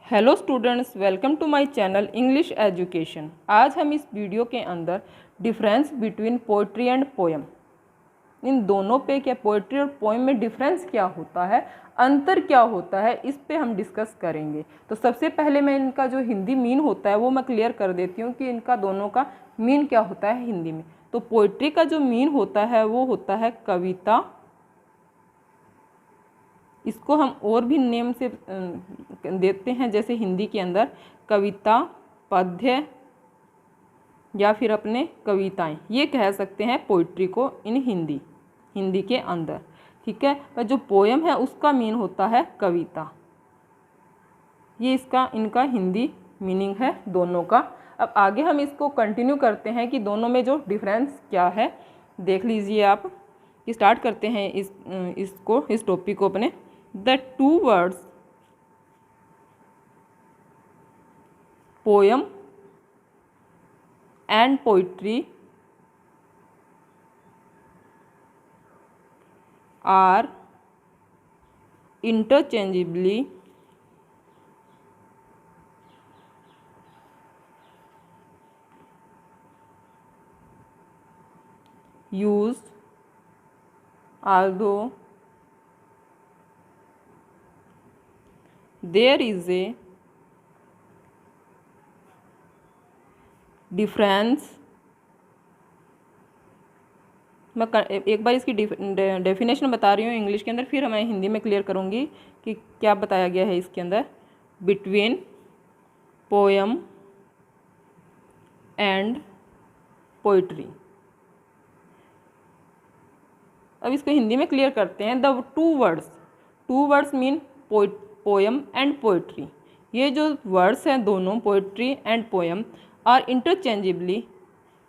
Hello students, welcome to my channel English education. आज हम इस वीडियो के अंदर difference between poetry and poem, इन दोनों पे क्या पोइट्री और पोएम में डिफरेंस क्या होता है, अंतर क्या होता है, इस पे हम डिस्कस करेंगे। तो सबसे पहले मैं इनका जो हिंदी मीन होता है वो मैं क्लियर कर देती हूँ कि इनका दोनों का मीन क्या होता है हिंदी में। तो पोइट्री का जो मीन होता है वो होता है कविता। इसको हम और भी नेम से देते हैं, जैसे हिंदी के अंदर कविता, पद्य या फिर अपने कविताएं, ये कह सकते हैं पोइट्री को इन हिंदी के अंदर। ठीक है, पर जो पोएम है उसका मीन होता है कविता। ये इनका हिंदी मीनिंग है दोनों का। अब आगे हम इसको कंटिन्यू करते हैं कि दोनों में जो डिफरेंस क्या है देख लीजिए आप। स्टार्ट करते हैं इस टॉपिक को अपने। The two words poem and poetry are interchangeably used, although there is a difference। मैं एक बार इसकी डेफिनेशन बता रही हूँ इंग्लिश के अंदर, फिर मैं हिंदी में क्लियर करूँगी कि क्या बताया गया है इसके अंदर। Between poem and poetry. अब इसको हिंदी में क्लियर करते हैं। The two words mean poem and poetry. ये जो वर्ड्स हैं दोनों, poetry and poem, are interchangeably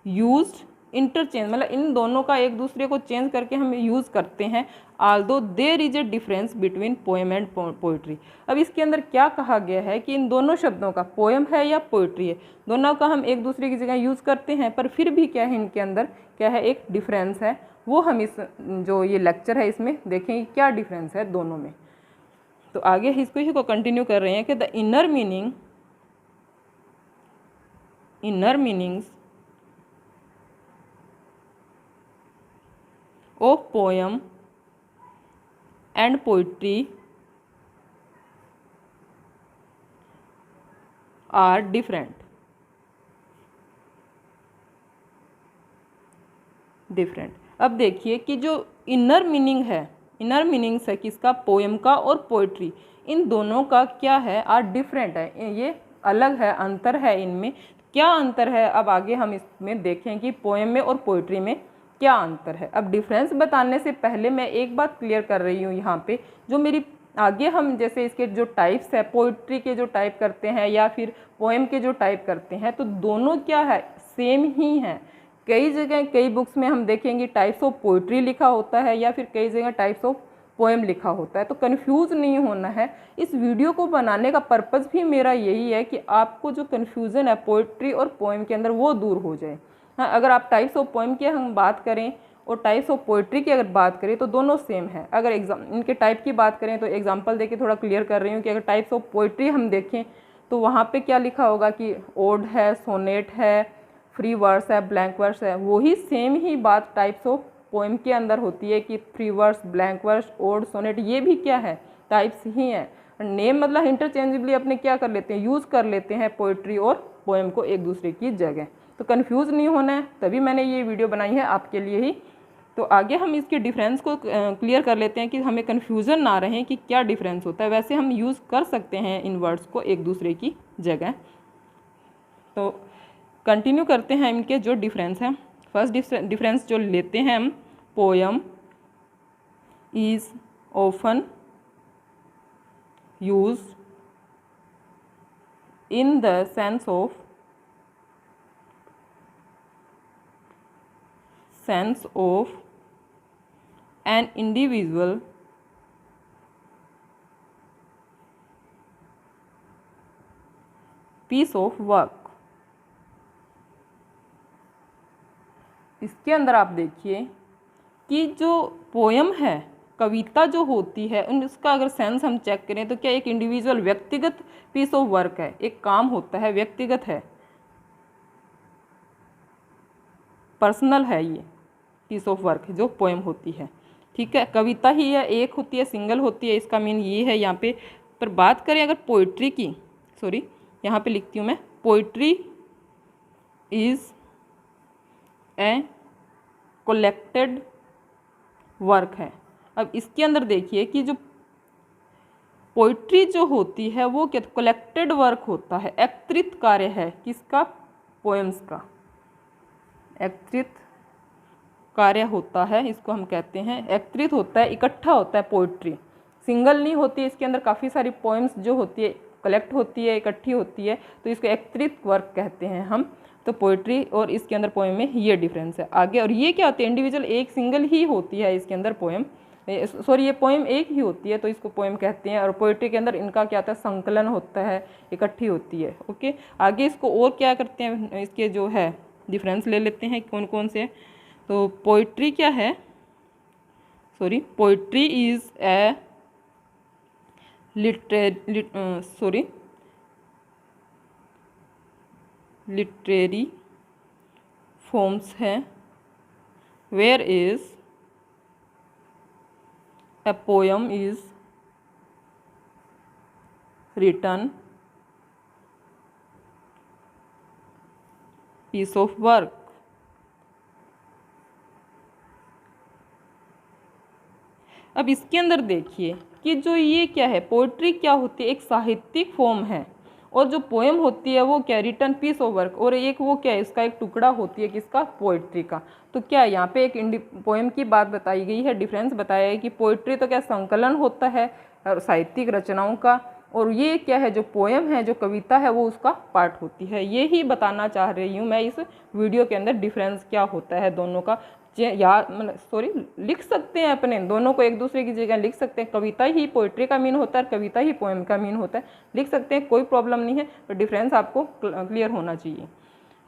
used. Interchange मतलब इन दोनों का एक दूसरे को चेंज करके हम यूज़ करते हैं। Although there is a difference between poem and poetry. अब इसके अंदर क्या कहा गया है कि इन दोनों शब्दों का, पोएम है या पोइट्री है, दोनों का हम एक दूसरे की जगह यूज़ करते हैं, पर फिर भी क्या है इनके अंदर क्या है, एक डिफरेंस है। वो हम इस जो ये लेक्चर है इसमें देखेंगे क्या डिफरेंस है दोनों में। तो आगे इसको कंटिन्यू कर रहे हैं कि the inner meanings of poem and poetry are different. अब देखिए कि जो इनर मीनिंग्स है किसका, पोएम का और पोइट्री, इन दोनों का क्या है, आर डिफरेंट है, ये अलग है, अंतर है इनमें। क्या अंतर है अब आगे हम इसमें देखें कि पोएम में और पोइट्री में क्या अंतर है। अब डिफरेंस बताने से पहले मैं एक बात क्लियर कर रही हूँ यहाँ पे, जो मेरी आगे हम जैसे इसके जो टाइप्स है, पोइट्री के जो टाइप करते हैं या फिर पोएम के जो टाइप करते हैं, तो दोनों क्या है, सेम ही हैं। कई जगह कई बुक्स में हम देखेंगे टाइप्स ऑफ पोइट्री लिखा होता है या फिर कई जगह टाइप्स ऑफ पोएम लिखा होता है। तो कन्फ्यूज़ नहीं होना है। इस वीडियो को बनाने का पर्पज़ भी मेरा यही है कि आपको जो कन्फ्यूज़न है पोइट्री और पोएम के अंदर वो दूर हो जाए। हाँ, अगर आप टाइप्स ऑफ पोएम की हम बात करें और टाइप्स ऑफ पोइट्री की अगर बात करें तो दोनों सेम है। अगर इनके टाइप की बात करें तो एग्जाम्पल देके थोड़ा क्लियर कर रही हूँ कि अगर टाइप्स ऑफ पोइट्री हम देखें तो वहाँ पे क्या लिखा होगा कि ओड है, सोनेट है, फ्री वर्स है, ब्लैंक वर्स है। वही सेम ही बात टाइप्स ऑफ पोएम के अंदर होती है कि free verse, blank verse, ode, sonnet, ये भी क्या है, टाइप्स ही हैं। नेम मतलब इंटरचेंजेबली अपने क्या कर लेते हैं, यूज़ कर लेते हैं पोइट्री और पोएम को एक दूसरे की जगह। तो कन्फ्यूज़ नहीं होना है, तभी मैंने ये वीडियो बनाई है आपके लिए ही। तो आगे हम इसके डिफरेंस को क्लियर कर लेते हैं कि हमें कन्फ्यूज़न ना रहे कि क्या डिफरेंस होता है। वैसे हम यूज़ कर सकते हैं इन वर्ड्स को एक दूसरे की जगह। तो कंटिन्यू करते हैं इनके जो डिफरेंस हैं। फर्स्ट डिफरेंस जो लेते हैं हम, poem is often used in the sense of an individual piece of work। इसके अंदर आप देखिए कि जो पोएम है, कविता जो होती है उसका अगर सेंस हम चेक करें तो क्या एक इंडिविजुअल व्यक्तिगत पीस ऑफ वर्क है, एक काम होता है, व्यक्तिगत है, पर्सनल है ये पीस ऑफ वर्क जो पोएम होती है। ठीक है, कविता ही है, एक होती है, सिंगल होती है, इसका मीन ये है यहाँ पे। पर बात करें अगर पोइट्री की, सॉरी यहाँ पे लिखती हूँ मैं, poetry is A collected work है। अब इसके अंदर देखिए कि जो पोइट्री जो होती है वो क्या कलेक्टेड वर्क होता है, एकत्रित कार्य है, किसका, पोएम्स का एकत्रित कार्य होता है, इसको हम कहते हैं एकत्रित होता है, इकट्ठा होता है। पोइट्री सिंगल नहीं होती है, इसके अंदर काफ़ी सारी पोएम्स जो होती है कलेक्ट होती है, इकट्ठी होती है, तो इसको एकत्रित वर्क कहते हैं हम। तो पोइट्री और इसके अंदर पोएम में ये डिफरेंस है। आगे और ये क्या होती है, इंडिविजुअल एक सिंगल ही होती है इसके अंदर पोएम, सॉरी ये पोएम एक ही होती है तो इसको पोएम कहते हैं। और पोइट्री के अंदर इनका क्या होता है, संकलन होता है, इकट्ठी होती है। ओके, आगे इसको और क्या करते हैं, इसके जो है डिफरेंस ले लेते हैं कौन कौन से। तो पोइट्री क्या है, sorry poetry is a literary forms है, where is a poem is written piece of work. अब इसके अंदर देखिए कि जो ये क्या है, पोइट्री क्या होती है, एक साहित्यिक फॉर्म है, और जो पोएम होती है वो क्या, रिटन पीस ऑफ वर्क, और एक वो क्या है, इसका एक टुकड़ा होती है, किसका, पोइट्री का। तो क्या यहाँ पे एक पोएम की बात बताई गई है, डिफरेंस बताया है कि पोइट्री तो क्या संकलन होता है और साहित्यिक रचनाओं का, और ये क्या है, जो पोएम है, जो कविता है, वो उसका पार्ट होती है। ये ही बताना चाह रही हूँ मैं इस वीडियो के अंदर, डिफरेंस क्या होता है दोनों का। याद मतलब सॉरी लिख सकते हैं अपने, दोनों को एक दूसरे की जगह लिख सकते हैं। कविता ही पोइट्री का मीन होता है और कविता ही पोएम का मीन होता है, लिख सकते हैं, कोई प्रॉब्लम नहीं है, तो डिफरेंस आपको क्लियर होना चाहिए।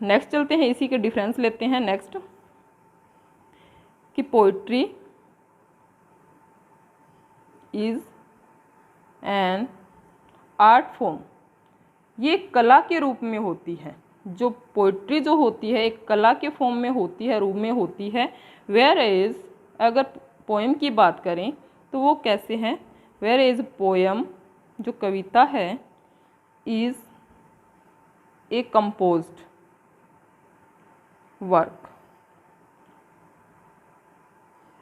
नेक्स्ट चलते हैं, इसी के डिफरेंस लेते हैं नेक्स्ट, कि poetry is an art form, ये कला के रूप में होती है। जो पोइट्री जो होती है एक कला के फॉर्म में होती है, रूप में होती है। वेयर इज, अगर पोएम की बात करें तो वो कैसे हैं, वेयर इज पोएम जो कविता है इज ए कंपोज्ड वर्क।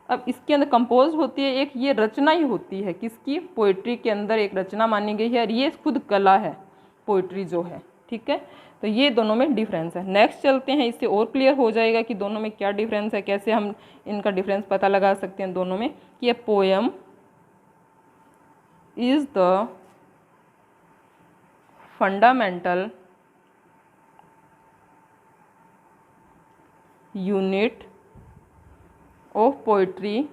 अब इसके अंदर कंपोज होती है, एक ये रचना ही होती है, किसकी, पोइट्री के अंदर एक रचना मानी गई है, और ये खुद कला है पोइट्री जो है। ठीक है, तो ये दोनों में डिफरेंस है। नेक्स्ट चलते हैं, इससे और क्लियर हो जाएगा कि दोनों में क्या डिफरेंस है, कैसे हम इनका डिफरेंस पता लगा सकते हैं दोनों में। कि ये poem is the fundamental unit of poetry.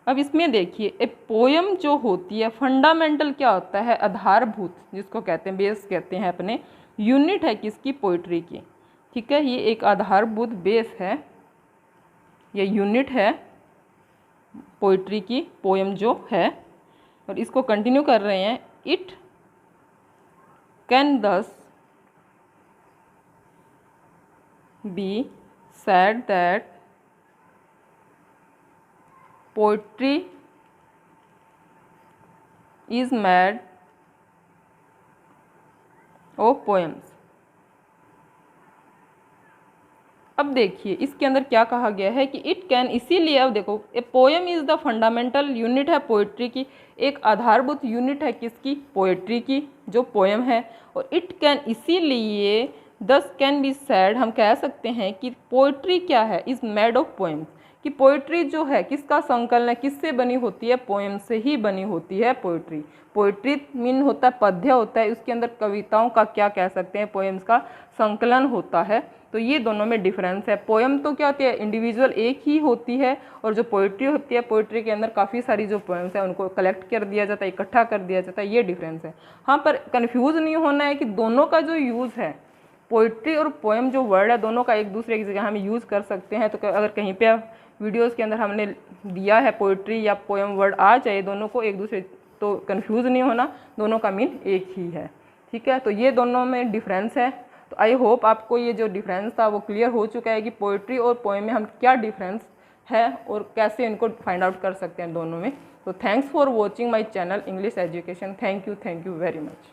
अब इसमें देखिए, ए पोएम जो होती है, फंडामेंटल क्या होता है, आधारभूत, जिसको कहते हैं बेस कहते हैं अपने, यूनिट है किसकी, पोइट्री की। ठीक है, ये एक आधारभूत बेस है, ये यूनिट है पोइट्री की, पोएम जो है। और इसको कंटिन्यू कर रहे हैं, इट कैन दस B said that poetry is made of poems। अब देखिए इसके अंदर क्या कहा गया है कि इट कैन, इसीलिए अब देखो, ए poem is the fundamental unit है पोइट्री की, एक आधारभूत यूनिट है किसकी, पोइट्री की, जो पोएम है। और इट कैन, इसीलिए दस कैन बी सैड, हम कह सकते हैं कि पोइट्री क्या है, इज मेड ऑफ पोएम्स, कि पोइट्री जो है किसका संकलन है, किससे बनी होती है, पोएम से ही बनी होती है पोइट्री। पोइट्री मीन होता है पद्य होता है, उसके अंदर कविताओं का क्या कह सकते हैं, पोएम्स का संकलन होता है। तो ये दोनों में डिफरेंस है। पोएम तो क्या होती है, इंडिविजुअल एक ही होती है, और जो पोइट्री होती है, पोइट्री के अंदर काफ़ी सारी जो पोएम्स है उनको कलेक्ट कर दिया जाता है, इकट्ठा कर दिया जाता है, ये डिफरेंस है। हाँ, पर कन्फ्यूज़ नहीं होना है कि दोनों का जो यूज़ है, पोइट्री और पोएम जो वर्ड है, दोनों का एक दूसरे की जगह हम यूज़ कर सकते हैं। तो अगर कहीं पे वीडियोज़ के अंदर हमने दिया है पोइट्री या पोएम वर्ड आ जाए दोनों को एक दूसरे, तो कंफ्यूज नहीं होना, दोनों का मीन एक ही है। ठीक है, तो ये दोनों में डिफरेंस है। तो आई होप आपको ये जो डिफरेंस था वो क्लियर हो चुका है कि पोइट्री और पोएम में हम क्या डिफरेंस है और कैसे इनको फाइंड आउट कर सकते हैं दोनों में। तो thanks for watching my channel English education. Thank you very much.